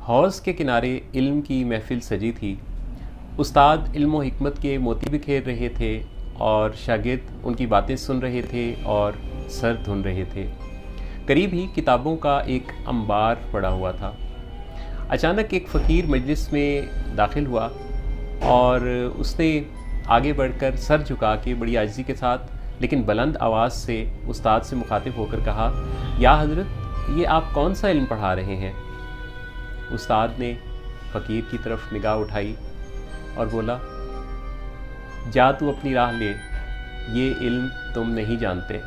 हौज़ के किनारे इल्म की महफ़िल सजी थी। उस्ताद इल्म व हिकमत के मोती बिखेर रहे थे और शागिर्द उनकी बातें सुन रहे थे और सर धुन रहे थे। करीब ही किताबों का एक अंबार पड़ा हुआ था। अचानक एक फ़कीर मजलिस में दाखिल हुआ और उसने आगे बढ़कर सर झुका के बड़ी आजिज़ी के साथ लेकिन बुलंद आवाज़ से उस्ताद से मुखातिब होकर कहा, या हज़रत, ये आप कौन सा इल्म पढ़ा रहे हैं? उस्ताद ने फ़कीर की तरफ निगाह उठाई और बोला, जा तू अपनी राह ले, ये इल्म तुम नहीं जानते।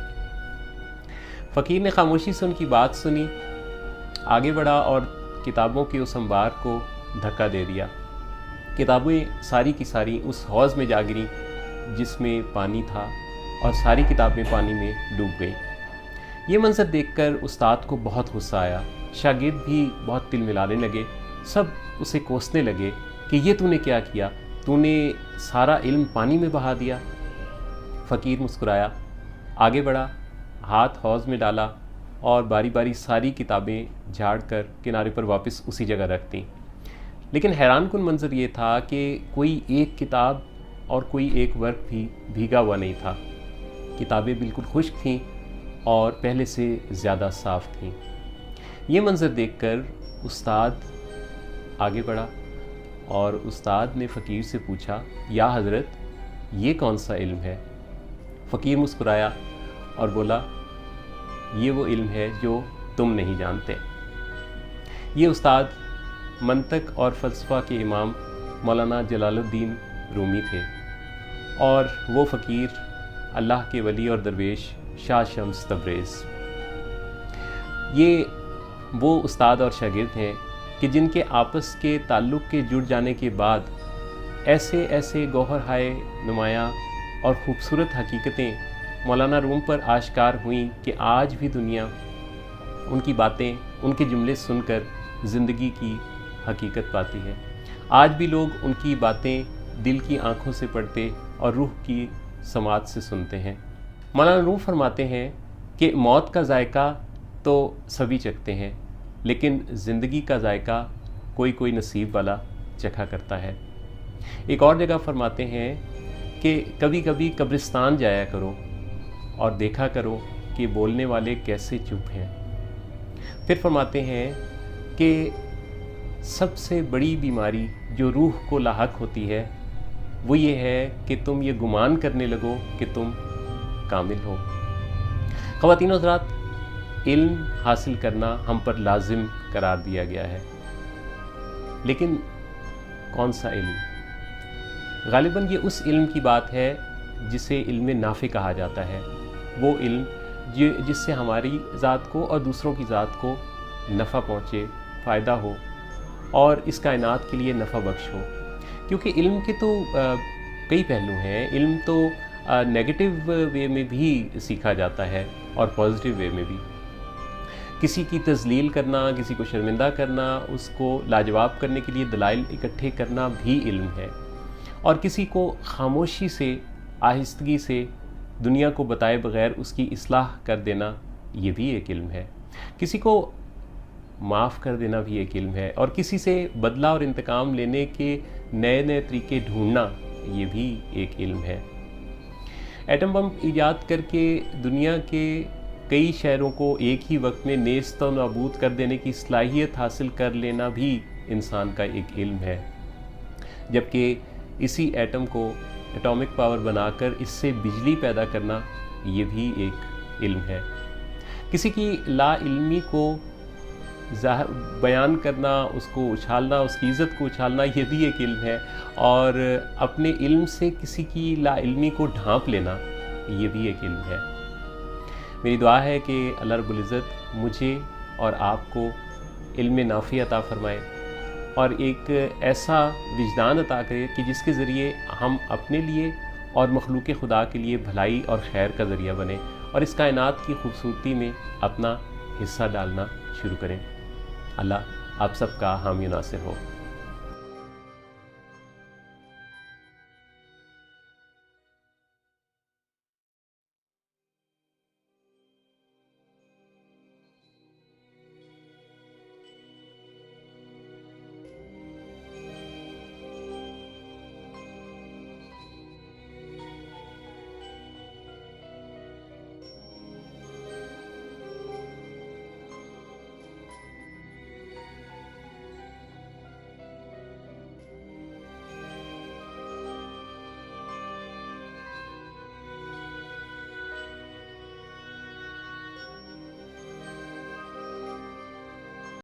फ़कीर ने खामोशी से उनकी बात सुनी, आगे बढ़ा और किताबों के उस अंबार को धक्का दे दिया। किताबें सारी की सारी उस हौज़ में जा गिरीं जिसमें पानी था और सारी किताबें पानी में डूब गईं। ये मंज़र देखकर उस्ताद को बहुत गुस्सा आया। शागिर्द भी बहुत तिलमिलाने लगे। सब उसे कोसने लगे कि ये तूने क्या किया, तूने सारा इल्म पानी में बहा दिया। फ़कीर मुस्कुराया, आगे बढ़ा, हाथ हौज़ में डाला और बारी बारी सारी किताबें झाड़ कर किनारे पर वापस उसी जगह रख दी। लेकिन हैरानकुन मंज़र ये था कि कोई एक किताब और कोई एक वर्क भी भीगा हुआ नहीं था। किताबें बिल्कुल खुश्क थीं और पहले से ज़्यादा साफ़ थीं। ये मंज़र देखकर उस्ताद आगे बढ़ा और उस्ताद ने फ़कीर से पूछा, या हज़रत, ये कौन सा इल्म है? फ़कीर मुस्कुराया और बोला, ये वो इल्म है जो तुम नहीं जानते। ये उस्ताद मंतक और फ़लसफ़ा के इमाम मौलाना जलालुद्दीन रूमी थे और वो फ़कीर अल्लाह के वली और दरवेश शाह शम्स तब्रेज़। ये वो उस्ताद और शागिर्द हैं कि जिनके आपस के ताल्लुक़ के जुड़ जाने के बाद ऐसे ऐसे गौहर हाय नुमायाँ और ख़ूबसूरत हकीकतें मौलाना रूम पर आश्कार हुईं कि आज भी दुनिया उनकी बातें, उनके जुमले सुनकर ज़िंदगी की हकीकत पाती है। आज भी लोग उनकी बातें दिल की आँखों से पढ़ते और रूह की समात से सुनते हैं। मौलाना रूम फरमाते हैं कि मौत का जायका तो सभी चखते हैं, लेकिन ज़िंदगी का जायका कोई कोई नसीब वाला चखा करता है। एक और जगह फरमाते हैं कि कभी कभी कब्रिस्तान जाया करो और देखा करो कि बोलने वाले कैसे चुप हैं। फिर फरमाते हैं कि सबसे बड़ी बीमारी जो रूह को लाहक होती है वो ये है कि तुम ये गुमान करने लगो कि तुम कामिल हो। ख़वातीन और हज़रात, इल्म हासिल करना हम पर लाजिम करार दिया गया है, लेकिन कौन सा इल्म? गालिबन ये उस इल्म की बात है जिसे इल्म नाफ़े कहा जाता है। वो इल्म जिससे हमारी ज़ात को और दूसरों की ज़ात को नफ़ा पहुँचे, फ़ायदा हो और इस कायनात के लिए नफ़ा बख्श हो। क्योंकि इल्म के तो कई पहलू हैं। इल्म तो नेगेटिव वे में भी सीखा जाता है और पॉजिटिव वे में भी। किसी की तज़लील करना, किसी को शर्मिंदा करना, उसको लाजवाब करने के लिए दलाइल इकट्ठे करना भी इल्म है। और किसी को खामोशी से, आहिस्तगी से दुनिया को बताए बग़ैर उसकी इस्लाह कर देना, ये भी एक इल्म है। किसी को माफ़ कर देना भी एक इल्म है और किसी से बदला और इंतकाम लेने के नए नए तरीके ढूंढना, ये भी एक इल्म है। एटम बम ईजाद करके दुनिया के कई शहरों को एक ही वक्त में नेस्त और नाबूद कर देने की सलाहियत हासिल कर लेना भी इंसान का एक इल्म है। जबकि इसी एटम को एटॉमिक पावर बनाकर इससे बिजली पैदा करना, ये भी एक इल्म है। किसी की ला इल्मी को बयान करना, उसको उछालना, उसकी इज़्ज़त को उछालना, ये भी एक इल्म है। और अपने इल्म से किसी की ला इल्मी को ढांप लेना, ये भी एक इल्म है। मेरी दुआ है कि अल्लाह रब्बुल इज़्ज़त मुझे और आपको इल्म नाफ़ी अता फ़रमाए और एक ऐसा विजदान अता करे कि जिसके ज़रिए हम अपने लिए और मखलूक़ खुदा के लिए भलाई और खैर का ज़रिया बने और इस कायनात की खूबसूरती में अपना हिस्सा डालना शुरू करें। अल्लाह आप सबका हामी नासिर हो।